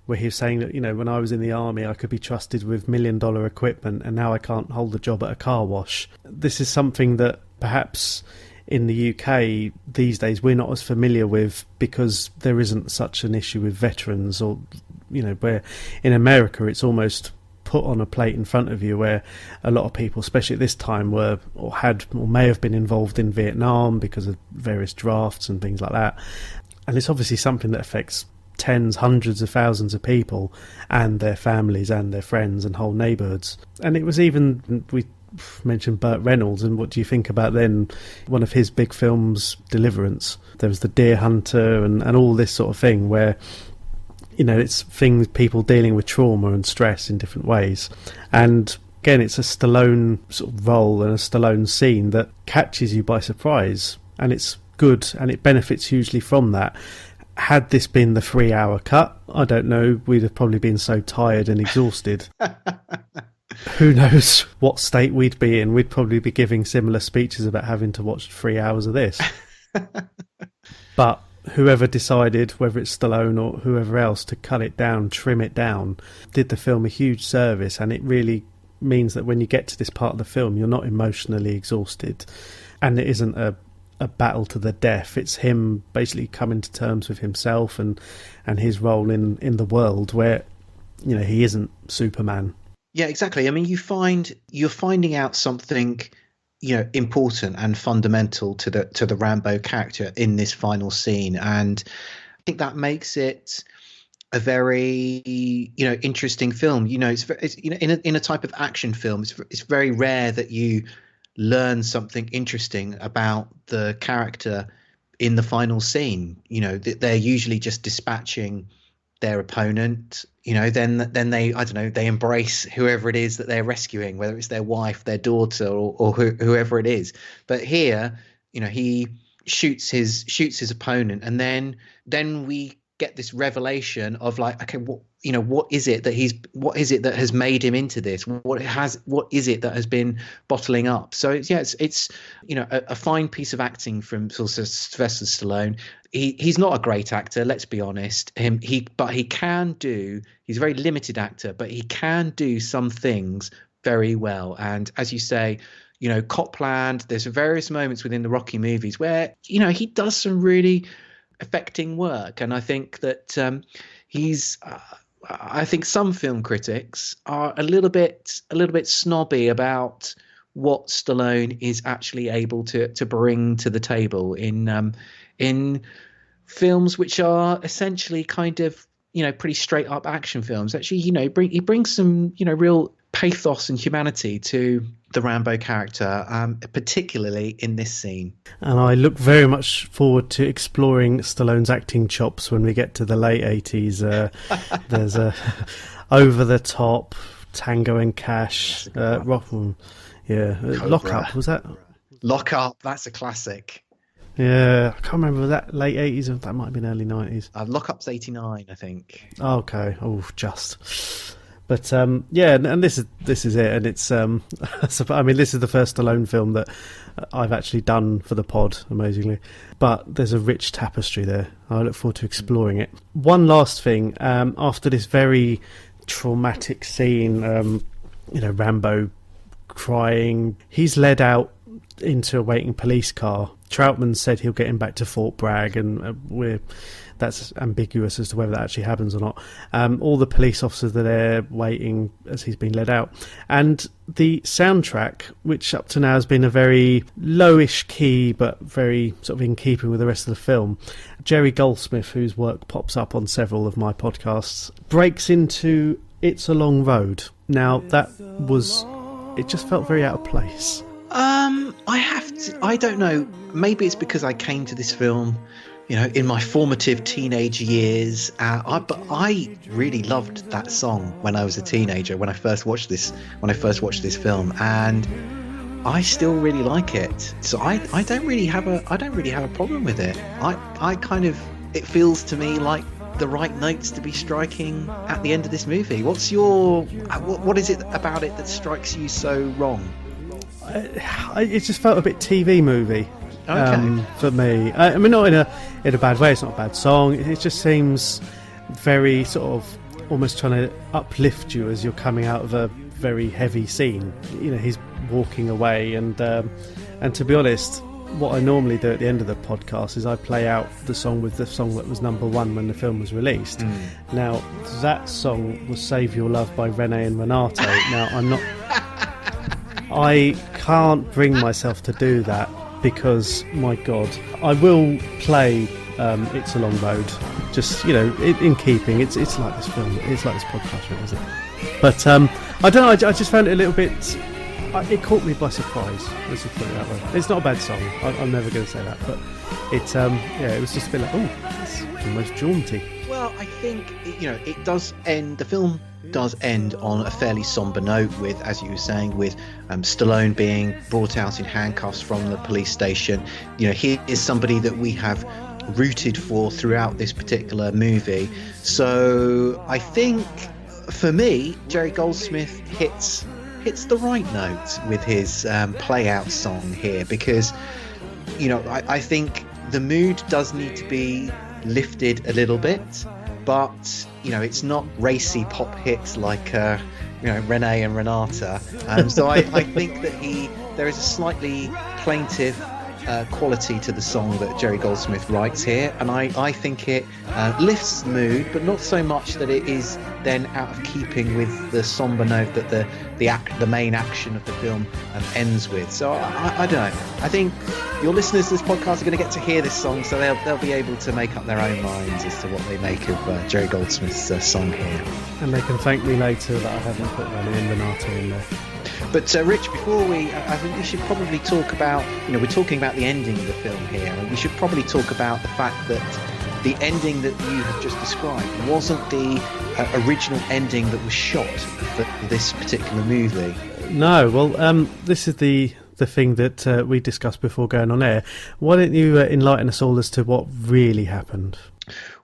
where he was saying that, when I was in the army, I could be trusted with $1 million equipment, and now I can't hold a job at a car wash. This is something that perhaps in the UK these days we're not as familiar with, because there isn't such an issue with veterans, or, where in America it's almost put on a plate in front of you, where a lot of people, especially at this time, were or may have been involved in Vietnam because of various drafts and things like that. And it's obviously something that affects tens, hundreds of thousands of people and their families and their friends and whole neighbourhoods. And it was even, we mentioned Burt Reynolds, and what do you think about then one of his big films, Deliverance? There was The Deer Hunter and all this sort of thing where, it's things, people dealing with trauma and stress in different ways. And again, it's a Stallone sort of role and a Stallone scene that catches you by surprise, and it's good and it benefits hugely from that. Had this been the 3-hour cut, I don't know, we'd have probably been so tired and exhausted. Who knows what state we'd be in. We'd probably be giving similar speeches about having to watch 3 hours of this. But whoever decided, whether it's Stallone or whoever else, to cut it down, trim it down, did the film a huge service. And it really means that when you get to this part of the film, you're not emotionally exhausted. And it isn't a battle to the death. It's him basically coming to terms with himself and his role in the world, where he isn't Superman. Yeah, exactly. I mean, you're finding out something important and fundamental to the Rambo character in this final scene, and I think that makes it a very interesting film. It's in a type of action film, it's very rare that you learn something interesting about the character in the final scene. They're usually just dispatching their opponent, then they, I don't know, they embrace whoever it is that they're rescuing, whether it's their wife, their daughter, or whoever it is. But here, he shoots his opponent, and then we get this revelation of like, okay, what is it that has made him into this? What is it that has been bottling up? So it's a fine piece of acting from Sylvester Stallone. He's not a great actor, let's be honest. But he can do. He's a very limited actor, but he can do some things very well. And as you say, Copland. There's various moments within the Rocky movies where he does some really affecting work, and I think that I think some film critics are a little bit snobby about what Stallone is actually able to bring to the table in films which are essentially kind of pretty straight up action films. Actually, he brings some real pathos and humanity to the Rambo character, particularly in this scene. And I look very much forward to exploring Stallone's acting chops when we get to the late 80s. There's a Over the Top, Tango and Cash, Lockup, was that? Lockup, that's a classic. Yeah, I can't remember, was that late 80s or that might have been early 90s? Lockup's 89, I think. Okay, just. But yeah, and this is it, and it's I mean, this is the first Stallone film that I've actually done for the pod, amazingly. But there's a rich tapestry there. I look forward to exploring it. One last thing, after this very traumatic scene, Rambo crying, he's led out into a waiting police car. Troutman said he'll get him back to Fort Bragg, and that's ambiguous as to whether that actually happens or not. All the police officers are there waiting as he's been led out. And the soundtrack, which up to now has been a very lowish key but very sort of in keeping with the rest of the film, Jerry Goldsmith, whose work pops up on several of my podcasts, breaks into It's a Long Road. Now, it just felt very out of place. I don't know, maybe it's because I came to this film, in my formative teenage years, but I really loved that song when I was a teenager, when I first watched this film, and I still really like it. So I don't really have a problem with it. It feels to me like the right notes to be striking at the end of this movie. What is it about it that strikes you so wrong? It just felt a bit TV movie. Okay. For me. I mean, not in a bad way. It's not a bad song. It just seems very sort of almost trying to uplift you as you're coming out of a very heavy scene. He's walking away, and to be honest, what I normally do at the end of the podcast is I play out the song with the song that was number one when the film was released. Now, that song was Save Your Love by Rene and Renato. Now, I can't bring myself to do that, because, my God, I will play It's a Long Road, just, in keeping. It's like this film, it's like this podcast, really, isn't it? But I don't know, I just found it a little bit, it caught me by surprise, let's just put it that way. It's not a bad song, I'm never going to say that, but it was just a bit like, it's almost jaunty. Well, I think, it does end, the film does end on a fairly somber note with, as you were saying, with Stallone being brought out in handcuffs from the police station. He is somebody that we have rooted for throughout this particular movie. So I think, for me, Jerry Goldsmith hits the right note with his play out song here, because, I think the mood does need to be lifted a little bit, but it's not racy pop hits like Rene and Renata. So I think that there is a slightly plaintive quality to the song that Jerry Goldsmith writes here, and I think it lifts the mood, but not so much that it is then out of keeping with the somber note that the main action of the film ends with. So I don't know. I think your listeners to this podcast are going to get to hear this song, so they'll be able to make up their own minds as to what they make of Jerry Goldsmith's song here. And they can thank me later that I haven't put Rene and Renato in there. But Rich, before I think we should probably talk about, we're talking about the ending of the film here, and we should probably talk about the fact that the ending that you have just described wasn't the original ending that was shot for this particular movie. No, well, this is the thing that we discussed before going on air. Why don't you enlighten us all as to what really happened?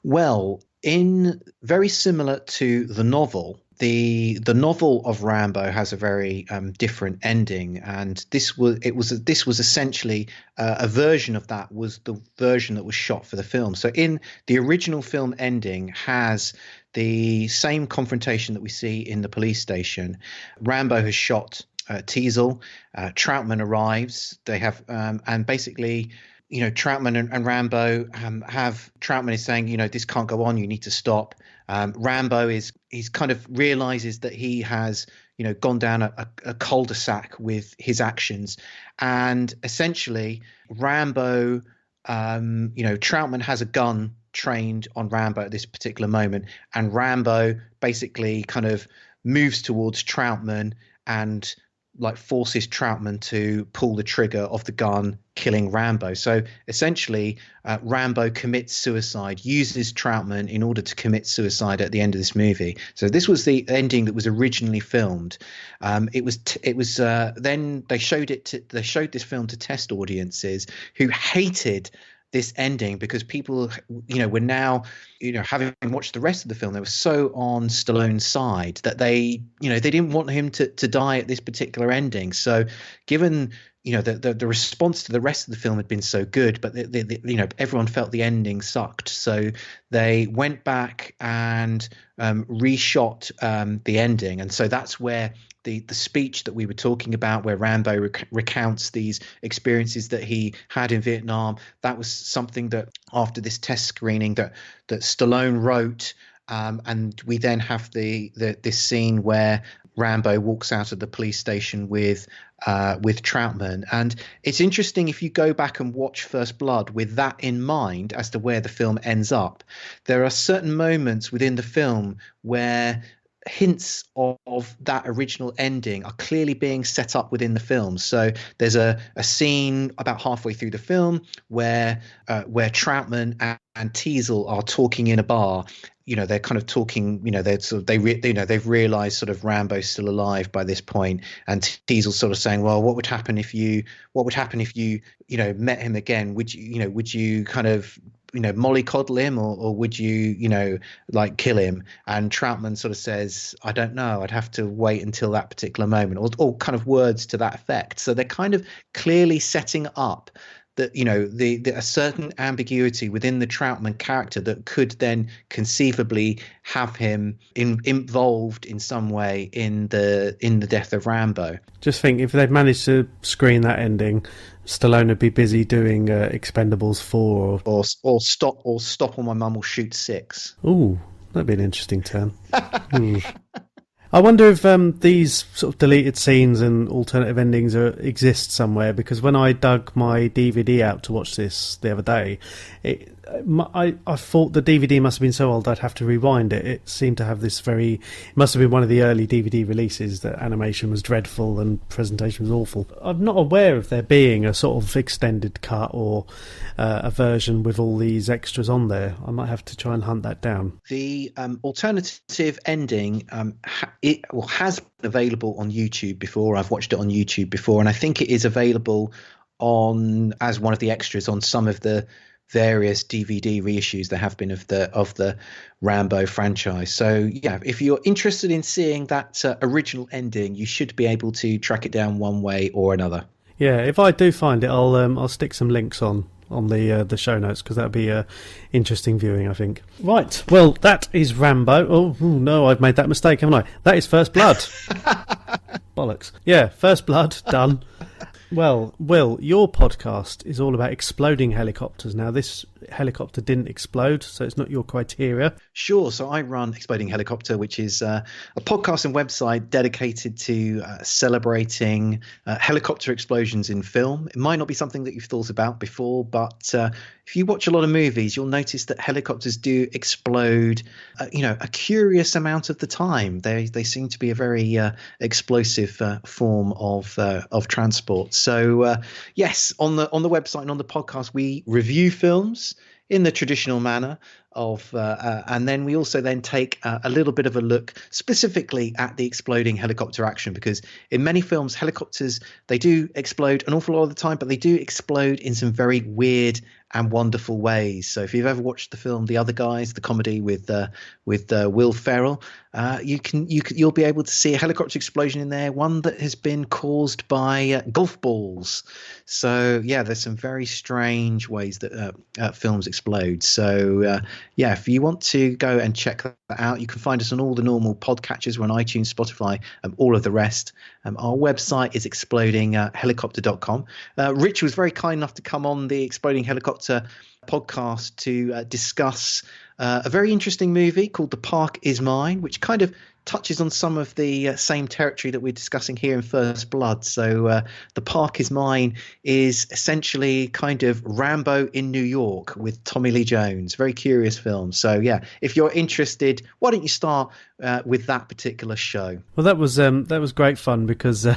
Well, in very similar to the novel, the novel of Rambo has a very different ending, and this was essentially a version of that was the version that was shot for the film. So in the original film ending has the same confrontation that we see in the police station. Rambo has shot Teasle. Troutman arrives. They have and basically, Troutman and Rambo Troutman is saying, this can't go on. You need to stop. Rambo he's kind of realizes that he has, gone down a cul-de-sac with his actions, and essentially Rambo, Troutman has a gun trained on Rambo at this particular moment, and Rambo basically kind of moves towards Troutman and forces Troutman to pull the trigger of the gun, killing Rambo. So essentially, Rambo commits suicide, uses Troutman in order to commit suicide at the end of this movie. So this was the ending that was originally filmed. It was then they showed this film to test audiences who hated this ending because people, were now, having watched the rest of the film, they were so on Stallone's side that they didn't want him to die at this particular ending. So given, the response to the rest of the film had been so good, but everyone felt the ending sucked. So they went back and reshot the ending. And so that's where the speech that we were talking about, where Rambo recounts these experiences that he had in Vietnam. That was something that after this test screening that Stallone wrote. And we then have this scene where Rambo walks out of the police station with Troutman. And it's interesting, if you go back and watch First Blood with that in mind as to where the film ends up, there are certain moments within the film where hints of that original ending are clearly being set up within the film. So there's a scene about halfway through the film where Troutman and Teasle are talking in a bar. You know, they're kind of talking, you know, they've realized sort of Rambo's still alive by this point, and Teasle's sort of saying, well, what would happen if you you know, met him again? Would you kind of, you know, mollycoddle him, or would you, you know, like kill him? And Troutman sort of says, I don't know, I'd have to wait until that particular moment, or kind of words to that effect. So they're kind of clearly setting up that, you know, a certain ambiguity within the Troutman character that could then conceivably have him involved in some way in the death of Rambo. Just think, if they'd managed to screen that ending, Stallone would be busy doing Expendables 4 or Stop or My Mum Will Shoot 6. Ooh, that'd be an interesting turn. I wonder if these sort of deleted scenes and alternative endings exist somewhere, because when I dug my DVD out to watch this the other day, I thought the DVD must have been so old I'd have to rewind it. It seemed to have this it must have been one of the early DVD releases that animation was dreadful and presentation was awful. I'm not aware of there being a sort of extended cut or a version with all these extras on there. I might have to try and hunt that down. The alternative ending has been available on YouTube before. I've watched it on YouTube before, and I think it is available as one of the extras on some of the various DVD reissues there have been of the Rambo franchise. So yeah, if you're interested in seeing that original ending, you should be able to track it down one way or another. Yeah, if I do find it, I'll stick some links on the show notes, because that'd be interesting viewing, I think. Right, well, that is Rambo. Oh no, I've made that mistake, haven't I? That is First Blood. Bollocks. Yeah, First Blood, done. Well, Will, your podcast is all about exploding helicopters. Now, this helicopter didn't explode, so it's not your criteria. Sure. So I run Exploding Helicopter, which is a podcast and website dedicated to celebrating helicopter explosions in film. It might not be something that you've thought about before, but if you watch a lot of movies, you'll notice that helicopters do explode, a curious amount of the time. They seem to be a very explosive form of transport. So yes, on the website and on the podcast, we review films in the traditional manner and then we also then take a little bit of a look specifically at the exploding helicopter action, because in many films, helicopters, they do explode an awful lot of the time, but they do explode in some very weird and wonderful ways. So if you've ever watched the film The Other Guys, the comedy with Will Ferrell, you'll be able to see a helicopter explosion in there, one that has been caused by golf balls. So yeah, there's some very strange ways that films explode. So yeah, if you want to go and check that out, you can find us on all the normal podcatchers. We're on iTunes, Spotify, all of the rest. Our website is explodinghelicopter.com. Rich was very kind enough to come on the Exploding Helicopter podcast to discuss a very interesting movie called The Park Is Mine, which kind of touches on some of the same territory that we're discussing here in First Blood. So The Park Is Mine is essentially kind of Rambo in New York with Tommy Lee Jones. Very curious film. So yeah, if you're interested, why don't you start with that particular show? Well, that was great fun, because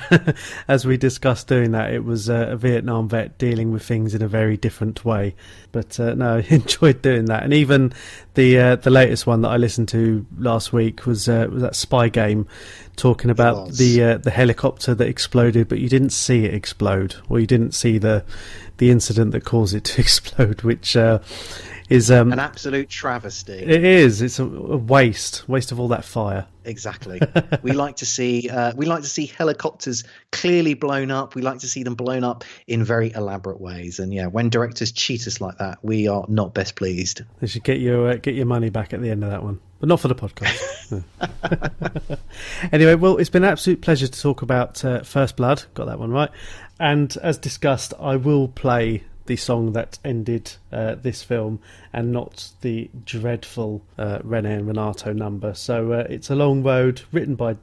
as we discussed doing that, it was a Vietnam vet dealing with things in a very different way. But no, I enjoyed doing that. And even the latest one that I listened to last week was that Spy Game, talking about the helicopter that exploded, but you didn't see it explode, or you didn't see the incident that caused it to explode, which is an absolute travesty. It is. It's a waste of all that fire. Exactly. We like to see helicopters clearly blown up. We like to see them blown up in very elaborate ways. And yeah, when directors cheat us like that, we are not best pleased. They should get your money back at the end of that one, but not for the podcast. Anyway, well, it's been an absolute pleasure to talk about First Blood. Got that one right. And as discussed, I will play the song that ended this film and not the dreadful René and Renato number. So it's A Long Road, written by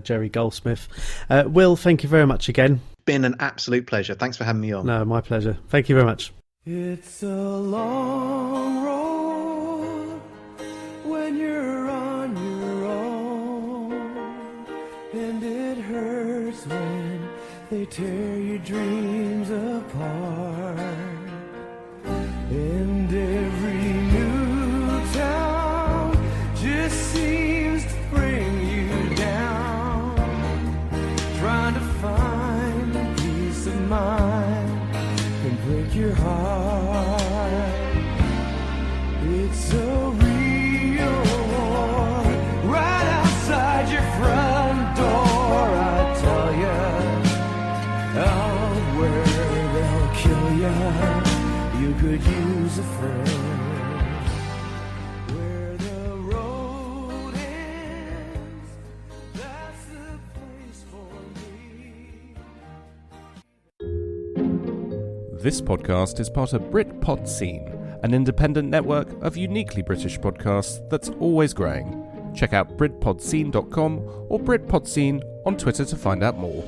Jerry Goldsmith. Will, thank you very much again. Been an absolute pleasure. Thanks for having me on. No, my pleasure. Thank you very much. It's a long road when you're on your own, and it hurts when they tear your dreams apart. And every new town just seems to bring you down, trying to find peace of mind and break your heart. It's a real war right outside your front door, I tell ya. Out where they'll kill ya, you could use a friend. Where the road ends, that's the place for me. This podcast is part of Britpod Scene, an independent network of uniquely British podcasts that's always growing. Check out BritpodScene.com or Britpod Scene on Twitter to find out more.